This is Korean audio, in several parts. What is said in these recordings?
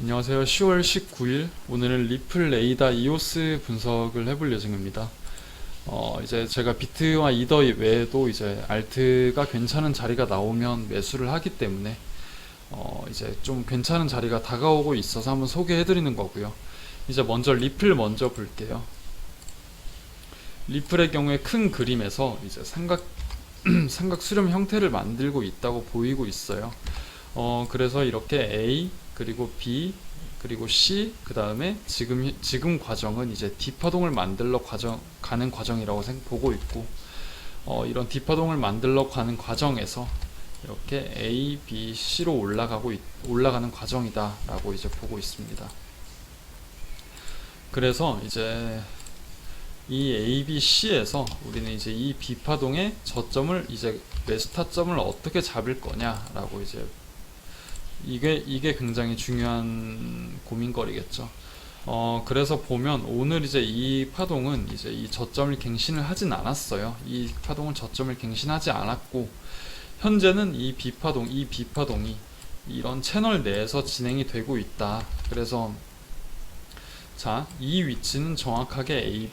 안녕하세요. 10월 19일 오늘은 리플 레이다 이오스 분석을 해볼 예정입니다. 이제 제가 비트와 이더 외에도 이제 알트가 괜찮은 자리가 나오면 매수를 하기 때문에 이제 좀 괜찮은 자리가 다가오고 있어서 한번 소개해드리는 거고요. 이제 먼저 리플 먼저 볼게요. 리플의 경우에 큰 그림에서 이제 삼각 수렴 형태를 만들고 있다고 보이고 있어요. 그래서 이렇게 A 그리고 B 그리고 C 그 다음에 지금 과정은 이제 D파동을 만들러 가는 과정이라고 보고 있고, 이런 D파동을 만들러 가는 과정에서 이렇게 A, B, C로 올라가는 과정이다 라고 이제 보고 있습니다. 그래서 이제 이 A, B, C에서 우리는 이제 이 B파동의 저점을 이제 매수 타점을 어떻게 잡을 거냐라고 이제 이게 굉장히 중요한 고민거리겠죠. 그래서 보면 오늘 이제 이 파동은 이제 이 저점을 갱신을 하진 않았어요. 이 파동은 저점을 갱신하지 않았고, 현재는 이 B파동이 이런 채널 내에서 진행이 되고 있다. 그래서 자, 이 위치는 정확하게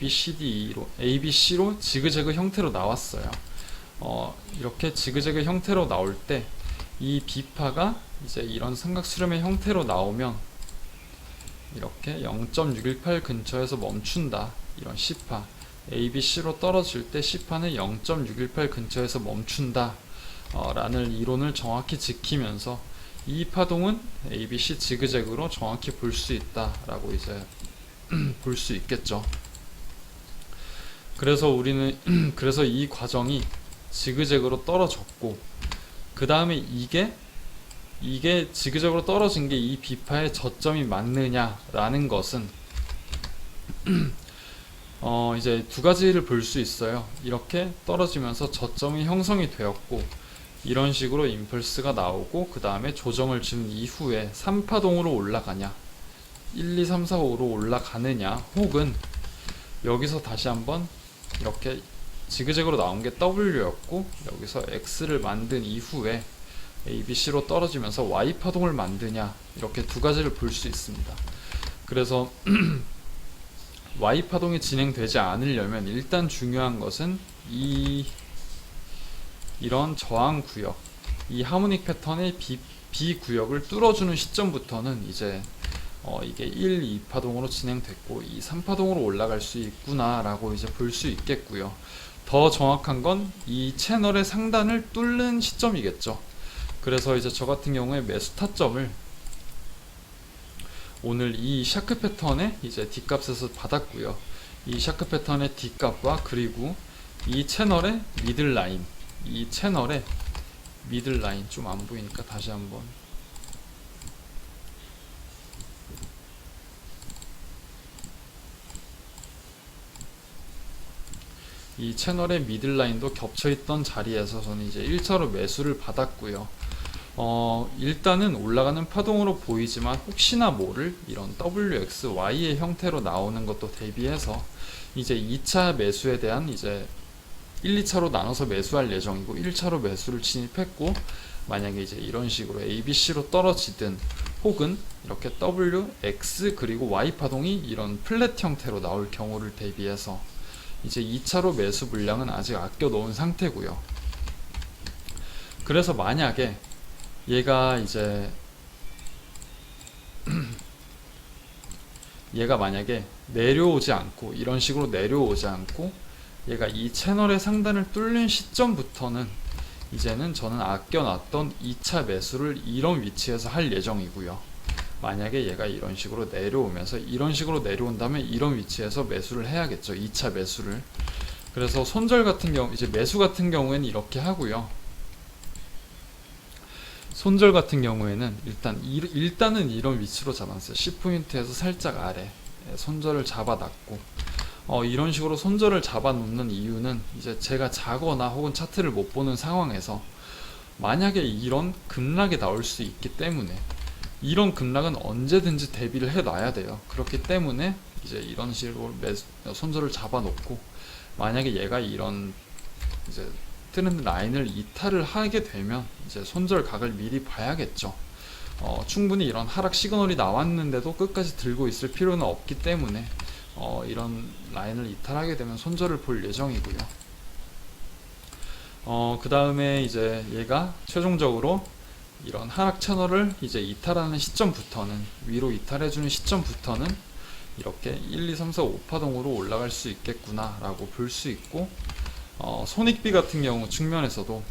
ABC로 지그재그 형태로 나왔어요. 이렇게 지그재그 형태로 나올 때 이 B파가 이제 이런 삼각 수렴의 형태로 나오면 이렇게 0.618 근처에서 멈춘다. 이런 C파 ABC로 떨어질 때 C파는 0.618 근처에서 멈춘다 라는 이론을 정확히 지키면서 이 파동은 ABC 지그재그로 정확히 볼 수 있다 라고 이제 볼 수 있겠죠. 그래서 우리는 그래서 이 과정이 지그재그로 떨어졌고, 그 다음에 이게 지그재그로 떨어진 게 이 B파의 저점이 맞느냐라는 것은 이제 두 가지를 볼 수 있어요. 이렇게 떨어지면서 저점이 형성이 되었고, 이런 식으로 임펄스가 나오고 그 다음에 조정을 준 이후에 3파동으로 올라가냐, 1, 2, 3, 4, 5로 올라가느냐, 혹은 여기서 다시 한번 이렇게 지그재그로 나온 게 W였고 여기서 X를 만든 이후에 ABC로 떨어지면서 Y파동을 만드냐, 이렇게 두 가지를 볼 수 있습니다. 그래서 Y파동이 진행되지 않으려면 일단 중요한 것은 이런 저항 구역, 이 하모닉 패턴의 B 구역을 뚫어주는 시점부터는 이제 이게 1, 2파동으로 진행됐고 이 3파동으로 올라갈 수 있구나 라고 이제 볼 수 있겠고요. 더 정확한 건 이 채널의 상단을 뚫는 시점이겠죠. 그래서 이제 저 같은 경우에 매수 타점을 오늘 이 샤크 패턴의 이제 D값에서 받았고요. 이 샤크 패턴의 D값과 그리고 이 채널의 미들라인, 좀 안 보이니까 다시 한번, 이 채널의 미들라인도 겹쳐있던 자리에서 저는 이제 1차로 매수를 받았고요. 일단은 올라가는 파동으로 보이지만 혹시나 모를 이런 WXY의 형태로 나오는 것도 대비해서 이제 2차 매수에 대한 이제 1, 2차로 나눠서 매수할 예정이고, 1차로 매수를 진입했고, 만약에 이제 이런 식으로 ABC로 떨어지든 혹은 이렇게 WX 그리고 Y 파동이 이런 플랫 형태로 나올 경우를 대비해서 이제 2차로 매수 물량은 아직 아껴 놓은 상태고요. 그래서 만약에 얘가 만약에 내려오지 않고, 이런 식으로 내려오지 않고 얘가 이 채널의 상단을 뚫는 시점부터는 이제는 저는 아껴놨던 2차 매수를 이런 위치에서 할 예정이고요. 만약에 얘가 이런 식으로 내려오면서 이런 식으로 내려온다면 이런 위치에서 매수를 해야겠죠. 2차 매수를. 그래서 손절 같은 경우, 이제 매수 같은 경우에는 이렇게 하고요. 손절 같은 경우에는 일단은 이런 위치로 잡았어요. 10포인트에서 살짝 아래 손절을 잡아놨고, 이런 식으로 손절을 잡아놓는 이유는 이제 제가 자거나 혹은 차트를 못 보는 상황에서 만약에 이런 급락이 나올 수 있기 때문에, 이런 급락은 언제든지 대비를 해놔야 돼요. 그렇기 때문에 이제 이런 식으로 손절을 잡아놓고, 만약에 얘가 이런 이제 트렌드 라인을 이탈을 하게 되면 이제 손절 각을 미리 봐야겠죠. 충분히 이런 하락 시그널이 나왔는데도 끝까지 들고 있을 필요는 없기 때문에 이런 라인을 이탈하게 되면 손절을 볼 예정이고요. 그 다음에 이제 얘가 최종적으로 이런 하락 채널을 이제 이탈하는 시점부터는, 위로 이탈해주는 시점부터는 이렇게 1, 2, 3, 4, 5파동으로 올라갈 수 있겠구나 라고 볼 수 있고, 손익비 같은 경우 측면에서도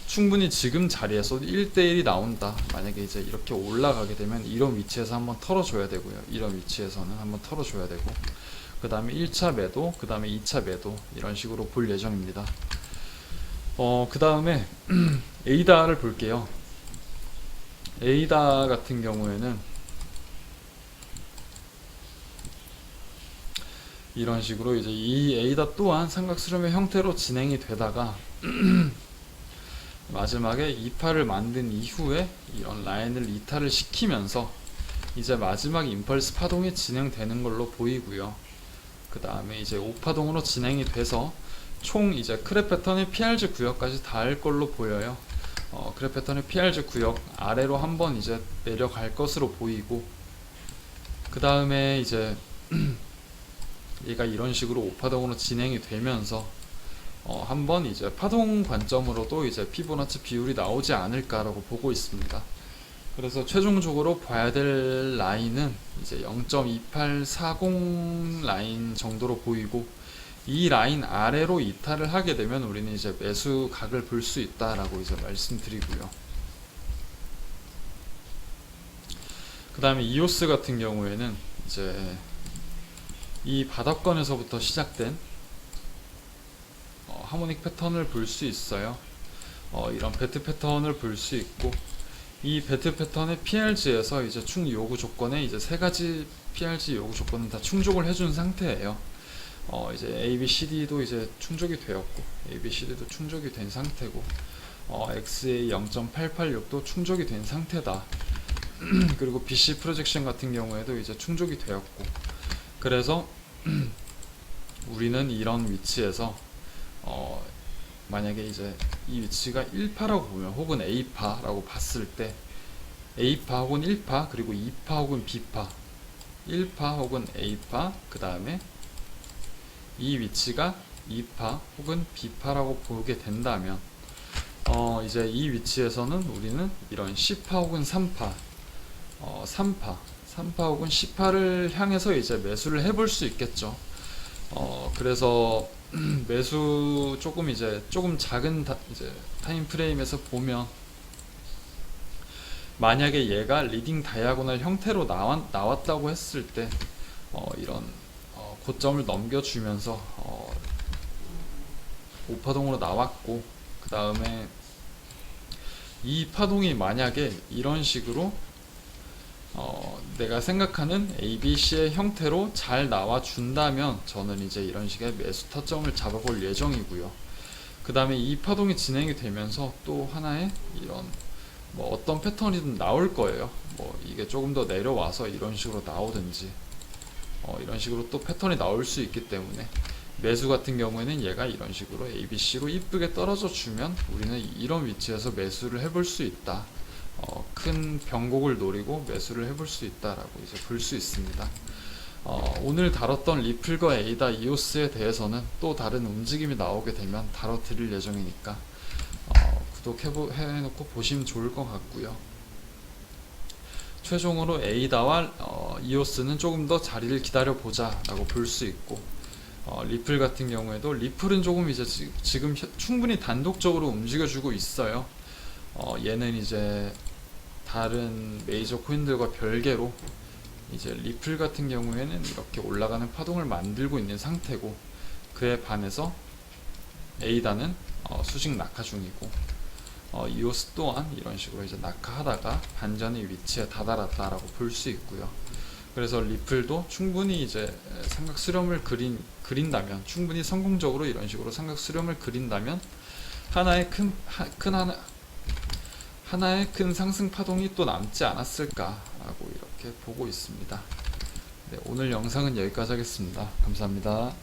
충분히 지금 자리에서 1대1이 나온다. 만약에 이제 이렇게 올라가게 되면 이런 위치에서 한번 털어줘야 되고요. 이런 위치에서는 한번 털어줘야 되고, 그 다음에 1차 매도, 그 다음에 2차 매도, 이런 식으로 볼 예정입니다. 그 다음에 에이다를 볼게요. 에이다 같은 경우에는 이런 식으로 이제 이 에이다 또한 삼각 수렴의 형태로 진행이 되다가 마지막에 2파를 만든 이후에 이런 라인을 이탈을 시키면서 이제 마지막 임펄스 파동이 진행되는 걸로 보이고요. 그 다음에 이제 5파동으로 진행이 돼서 총 이제 크랩 패턴의 PRG 구역까지 닿을 걸로 보여요. 크랩 패턴의 PRG 구역 아래로 한번 이제 내려갈 것으로 보이고, 그 다음에 이제 얘가 이런 식으로 5파동으로 진행이 되면서 한번 이제 파동 관점으로도 이제 피보나치 비율이 나오지 않을까라고 보고 있습니다. 그래서 최종적으로 봐야 될 라인은 이제 0.2840 라인 정도로 보이고, 이 라인 아래로 이탈을 하게 되면 우리는 이제 매수 각을 볼 수 있다라고 이제 말씀드리고요. 그 다음에 이오스 같은 경우에는 이제 이 바닥권에서부터 시작된 하모닉 패턴을 볼 수 있어요. 이런 배트 패턴을 볼 수 있고, 이 배트 패턴의 PRG에서 이제 충 요구 조건에 이제 세 가지 PRG 요구 조건은 다 충족을 해준 상태예요. 이제 ABCD도 이제 충족이 되었고, ABCD도 충족이 된 상태고, XA 0.886도 충족이 된 상태다. 그리고 BC 프로젝션 같은 경우에도 이제 충족이 되었고, 그래서 우리는 이런 위치에서 만약에 이제 이 위치가 1파라고 보면, 혹은 A파라고 봤을 때 A파 혹은 1파, 그리고 2파 혹은 B파, 1파 혹은 A파, 그 다음에 이 위치가 2파 혹은 B파라고 보게 된다면 이제 이 위치에서는 우리는 이런 C파 혹은 3파, 3파 혹은 C파를 향해서 이제 매수를 해볼 수 있겠죠. 그래서 매수 조금 작은 이제 타임 프레임에서 보면, 만약에 얘가 리딩 다이아고널 형태로 나왔다고 했을 때 이런 고점을 넘겨주면서 5파동으로 나왔고, 그 다음에 이 파동이 만약에 이런 식으로 내가 생각하는 ABC의 형태로 잘 나와준다면 저는 이제 이런 식의 매수 타점을 잡아볼 예정이고요. 그 다음에 이 파동이 진행이 되면서 또 하나의 이런 뭐 어떤 패턴이든 나올 거예요. 뭐 이게 조금 더 내려와서 이런 식으로 나오든지 이런 식으로 또 패턴이 나올 수 있기 때문에, 매수 같은 경우에는 얘가 이런 식으로 ABC로 이쁘게 떨어져 주면 우리는 이런 위치에서 매수를 해볼 수 있다. 큰 변곡을 노리고 매수를 해볼 수 있다라고 이제 볼 수 있습니다. 오늘 다뤘던 리플과 에이다, 이오스에 대해서는 또 다른 움직임이 나오게 되면 다뤄드릴 예정이니까 구독해놓고 보시면 좋을 것 같고요. 최종으로 에이다와 이오스는 조금 더 자리를 기다려보자 라고 볼 수 있고, 리플 같은 경우에도 리플은 조금 이제 지금 충분히 단독적으로 움직여주고 있어요. 얘는 이제 다른 메이저 코인들과 별개로 이제 리플 같은 경우에는 이렇게 올라가는 파동을 만들고 있는 상태고, 그에 반해서 에이다는 수직 낙하 중이고, 이오스 또한 이런 식으로 이제 낙하하다가 반전의 위치에 다다랐다라고 볼 수 있고요. 그래서 리플도 충분히 이제 삼각 수렴을 그린다면, 충분히 성공적으로 이런 식으로 삼각 수렴을 그린다면 하나의 큰 상승 파동이 또 남지 않았을까라고 이렇게 보고 있습니다. 네, 오늘 영상은 여기까지 하겠습니다. 감사합니다.